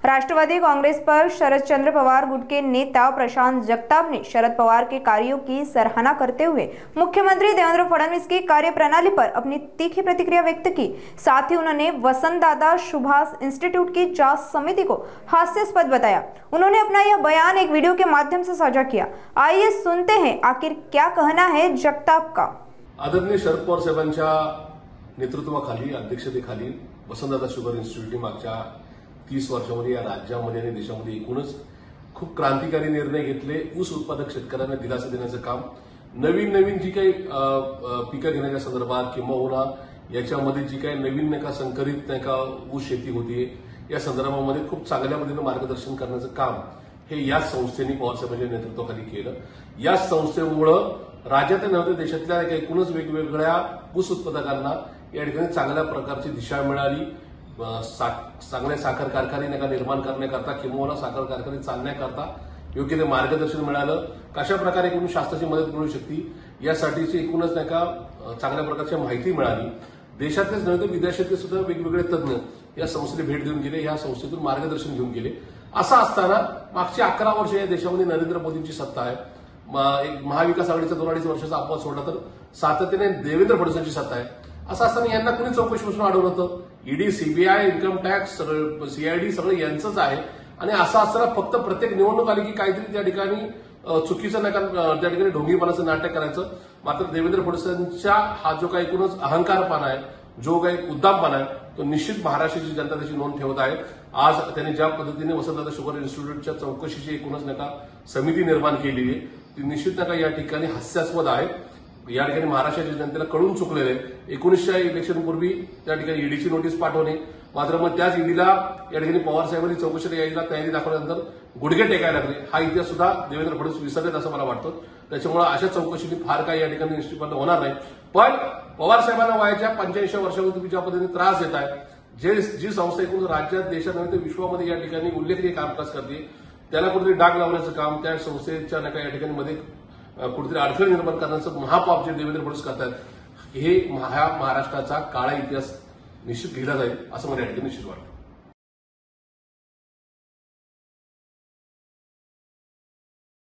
राष्ट्रवादी कांग्रेस पर शरद चंद्र पवार गुट के नेता प्रशांत जगताप ने शरद पवार के कार्यों की सराहना करते हुए मुख्यमंत्री देवेंद्र फडणवीस की कार्यप्रणाली पर अपनी तीखी प्रतिक्रिया व्यक्त की। साथ ही उन्होंने वसंतदादा सुभाष इंस्टीट्यूट की जांच समिति को हास्यास्पद बताया। उन्होंने अपना यह बयान एक वीडियो के माध्यम से साझा किया। आइए सुनते हैं आखिर क्या कहना है जगताप का। आदरणीय शरद पवार साहेबांच्या नेतृत्वाखाली अध्यक्षतेखाली वसंतदादा शुगर इन्स्टिट्यूटने मागच्या 30 वर्षांमध्ये या राज्यामध्ये आणि देशामध्ये एकूणच खूप क्रांतिकारी निर्णय घेतले। ऊस उत्पादक शेतकऱ्यांना दिलासा देण्याचं काम, नवीन जी काही पिकं घेण्याच्या संदर्भात किंवा याच्यामध्ये जी काही नवीन संकरित ऊस शेती होतीये या संदर्भामध्ये खूप चांगल्या पद्धतीने मार्गदर्शन करण्याचं काम हे या संस्थेने पवार साहेबांच्या नेतृत्वाखाली केलं। या संस्थेमुळे राज्यातील नव्हे देशातल्या एकूणच वेगवेगळ्या ऊस उत्पादकांना या ठिकाणी चांगल्या प्रकारची दिशा मिळाली। चांगले साखर कारखाने निर्माण करण्याकरता किंवा साखर कारखाने चालण्याकरता योग्य ते मार्गदर्शन मिळालं। कशा प्रकारे एकूण शासनाची मदत मिळू शकते यासाठीची एकूणच चांगल्या प्रकारची माहिती मिळाली। देशातलेच नव्हे तर विदेशातले सुद्धा वेगवेगळे तज्ञ या संस्थेला भेट देऊन गेले, या संस्थेतून मार्गदर्शन घेऊन गेले। असं असताना मागची 11 वर्ष या देशामध्ये नरेंद्र मोदींची सत्ता आहे। एक महाविकास आघाडीचा 2-2.5 वर्षाचा अपवाद सोडला तर सातत्याने देवेंद्र फडणवीसांची सत्ता आहे। असं असताना यांना कुणी चौकशीपासून अडवलं होतं? ED, CBI, income tax, CID सगळं यांचंच आहे। आणि असं असताना फक्त प्रत्येक निवडणूक आली की काहीतरी त्या ठिकाणी चुकीचं त्या ठिकाणी ढोंगीपणाचं नाटक करायचं। मात्र देवेंद्र फडणवीसांचा हा जो काही एकूणच अहंकारपणा आहे, जो काही उद्दामपणा आहे, तो निश्चित महाराष्ट्राची जनता त्याची नोंद ठेवत आहे। आज त्यांनी ज्या पद्धतीने वसंतदादा शुगर इन्स्टिट्यूटच्या चौकशीची एकूणच समिती निर्माण केली आहे ती निश्चित या ठिकाणी हास्यास्पद आहे। या ठिकाणी महाराष्ट्राच्या जनतेला कळून चुकलेलं आहे। 19च्या इलेक्शनपूर्वी त्या ठिकाणी ईडीची नोटीस पाठवणे, मात्र मग त्याच ईडीला या ठिकाणी पवार साहेबांनी चौकशीला यायला तयारी दाखवल्यानंतर गुडघे टेकायला लागले। हा इतिहास सुद्धा देवेंद्र फडणवीस विसरलेत असं मला वाटतं। त्याच्यामुळे अशा चौकशीने फार काही या ठिकाणी निश्चितपणे होणार नाही। पण पवार साहेबांना वयाच्या 85 वर्षामध्ये तुम्ही ज्या पद्धतीने त्रास देताय, जी संस्था एकूण राज्यात देशात नव्हे तर विश्वामध्ये या ठिकाणी उल्लेखनीय कामकाज करते, त्याला कुठेतरी डाग लावण्याचं काम, त्या संस्थेच्या या ठिकाणी मध्ये कुठेतरी अडथळे निर्माण करण्याचं महापाप जे देवेंद्र फडणवीस करतात, हे महाराष्ट्राचा काळा इतिहास निश्चित लिहिला जाईल असं मला या ठिकाणी निश्चित वाटतं।